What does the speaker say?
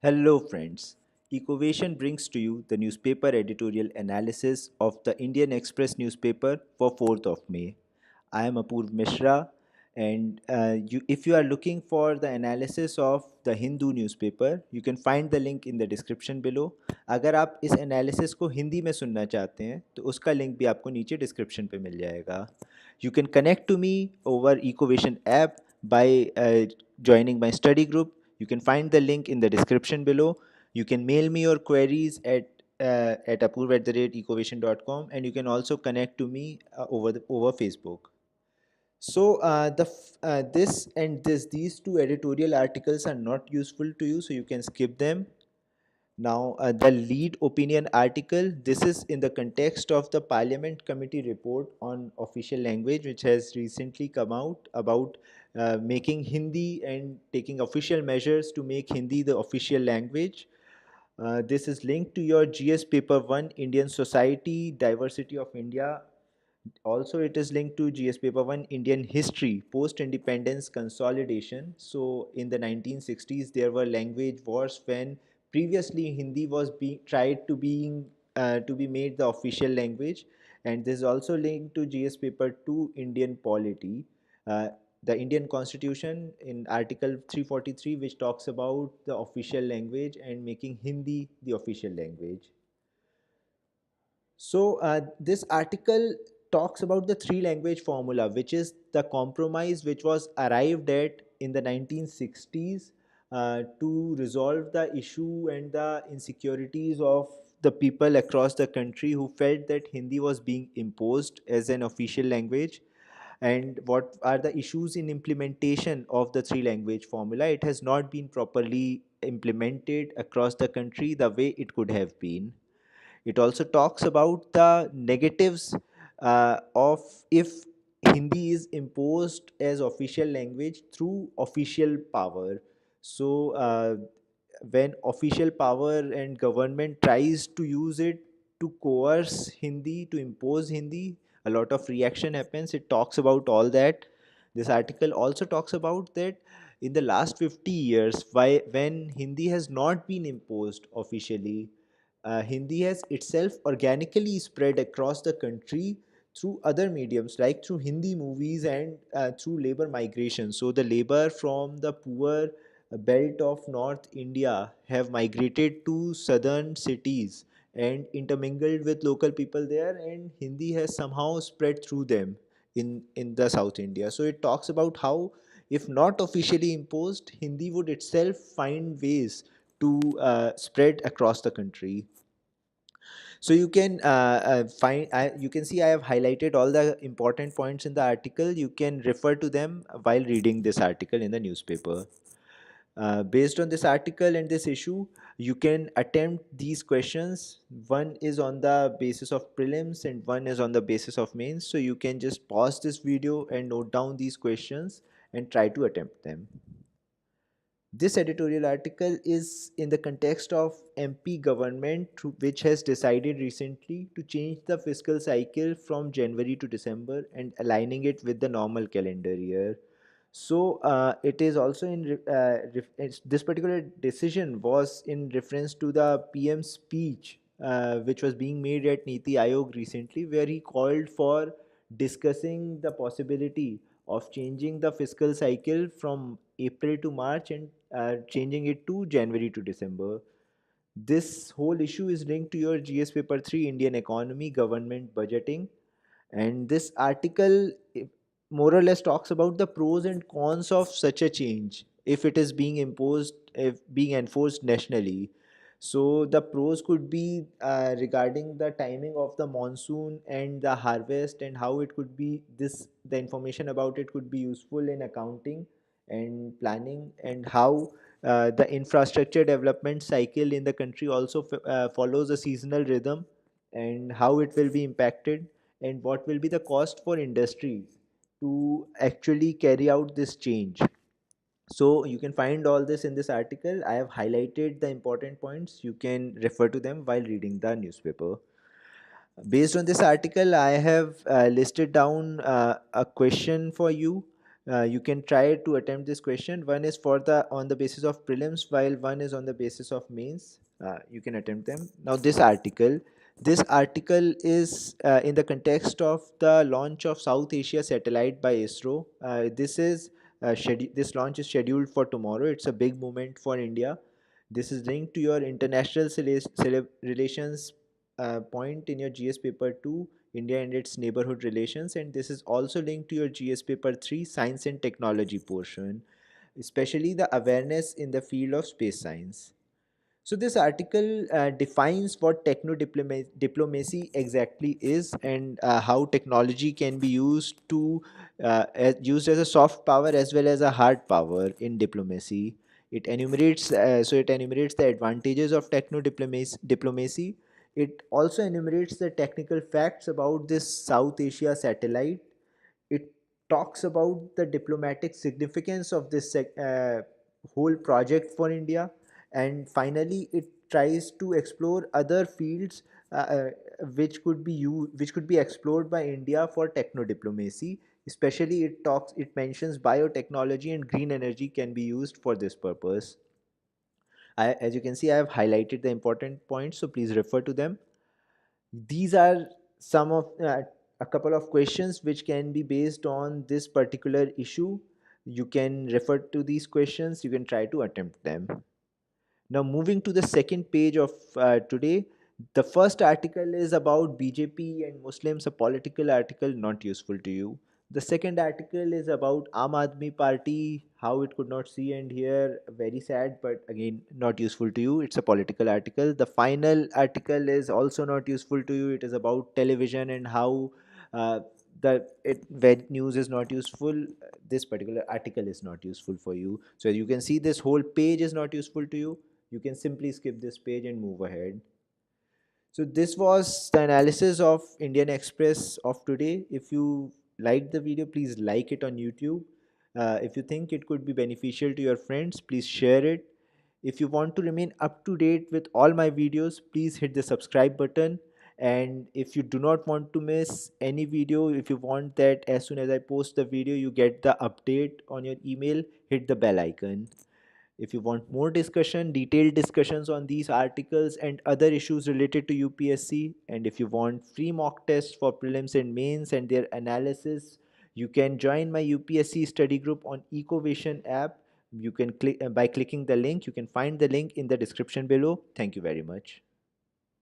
Hello, friends. Ecovation brings to you the newspaper editorial analysis of the Indian Express newspaper for 4th of May. I am Apoorv Mishra, and if you are looking for the analysis of the Hindu newspaper, you can find the link in the description below. अगर आप इस analysis को हिंदी में सुनना चाहते हैं, तो उसका link भी आपको नीचे description पे मिल जाएगा. You can connect to me over Ecovation app by joining my study group. You can find the link in the description below. You can mail me your queries at apoorv@ecovation.com, and you can also connect to me over Facebook. So this and these two editorial articles are not useful to you, so you can skip them. Now, the lead opinion article, this is in the context of the Parliament Committee report on official language, which has recently come out about making Hindi and taking official measures to make Hindi the official language. This is linked to your GS paper 1, Indian Society, Diversity of India. Also, it is linked to GS paper 1, Indian History, Post-Independence Consolidation. So in the 1960s, there were language wars when previously Hindi was being tried to be made the official language. And this is also linked to GS paper 2, Indian Polity. The Indian Constitution in Article 343, which talks about the official language and making Hindi the official language. So this article talks about the three language formula, which is the compromise which was arrived at in the 1960s to resolve the issue and the insecurities of the people across the country who felt that Hindi was being imposed as an official language. And what are the issues in implementation of the three language formula? It has not been properly implemented across the country the way it could have been. It also talks about the negatives of if Hindi is imposed as official language through official power. So, when official power and government tries to use it to coerce Hindi, to impose Hindi, a lot of reaction happens. It talks about all that. This article also talks about that in the last 50 years, when Hindi has not been imposed officially, Hindi has itself organically spread across the country through other mediums like through Hindi movies and through labor migration. So the labor from the poor belt of North India have migrated to southern cities and intermingled with local people there, and Hindi has somehow spread through them in the South India. So it talks about how, if not officially imposed, Hindi would itself find ways to spread across the country. So you can you can see I have highlighted all the important points in the article. You can refer to them while reading this article in the newspaper. Based on this article and this issue, you can attempt these questions. One is on the basis of prelims and one is on the basis of mains. So you can just pause this video and note down these questions and try to attempt them. This editorial article is in the context of MP government, which has decided recently to change the fiscal cycle from January to December and aligning it with the normal calendar year. So it is also this particular decision was in reference to the PM speech which was being made at Niti Aayog recently, where he called for discussing the possibility of changing the fiscal cycle from April to March and changing it to January to December. This whole issue is linked to your GS paper 3, Indian economy, government budgeting. And this article more or less talks about the pros and cons of such a change if it is being imposed, if being enforced nationally. So the pros could be regarding the timing of the monsoon and the harvest, and how it could be this the information about it could be useful in accounting and planning, and how the infrastructure development cycle in the country also follows a seasonal rhythm, and how it will be impacted, and what will be the cost for industries to actually carry out this change. So you can find all this in this article. I have highlighted the important points. You can refer to them while reading the newspaper. Based on this article, I have listed down a question for you. You can try to attempt this question. One is for the on the basis of prelims, while one is on the basis of mains. You can attempt them. Now, this article is in the context of the launch of South Asia satellite by ISRO. This launch is scheduled for tomorrow. It's a big moment for India. This is linked to your international relations point in your GS paper 2, India and its neighborhood relations, and this is also linked to your GS paper 3, science and technology portion, especially the awareness in the field of space science. So this article defines what techno diplomacy exactly is, and how technology can be used as a soft power as well as a hard power in diplomacy. It enumerates the advantages of techno diplomacy. It also enumerates the technical facts about this South Asia satellite. It talks about the diplomatic significance of this whole project for India, and finally it tries to explore other fields which could be explored by India for techno diplomacy. Especially, it mentions biotechnology and green energy can be used for this purpose. As you can see, I have highlighted the important points, so please refer to them. These are some of a couple of questions which can be based on this particular issue. You can refer to these questions, you can try to attempt them. Now, moving to the second page of today, the first article is about BJP and Muslims, a political article not useful to you. The second article is about Aam Aadmi Party, how it could not see and hear. Very sad, but again, not useful to you. It's a political article. The final article is also not useful to you. It is about television and how uh, where news is not useful. This particular article is not useful for you. So you can see this whole page is not useful to you. You can simply skip this page and move ahead. So this was the analysis of Indian Express of today. If you liked the video, please like it on YouTube. If you think it could be beneficial to your friends, please share it. If you want to remain up to date with all my videos, please hit the subscribe button. And if you do not want to miss any video, if you want that as soon as I post the video, you get the update on your email, hit the bell icon. If you want more discussion, detailed discussions on these articles and other issues related to UPSC, and if you want free mock tests for prelims and mains and their analysis, you can join my UPSC study group on EcoVision app. You can click by clicking the link. You can find the link in the description below. Thank you very much.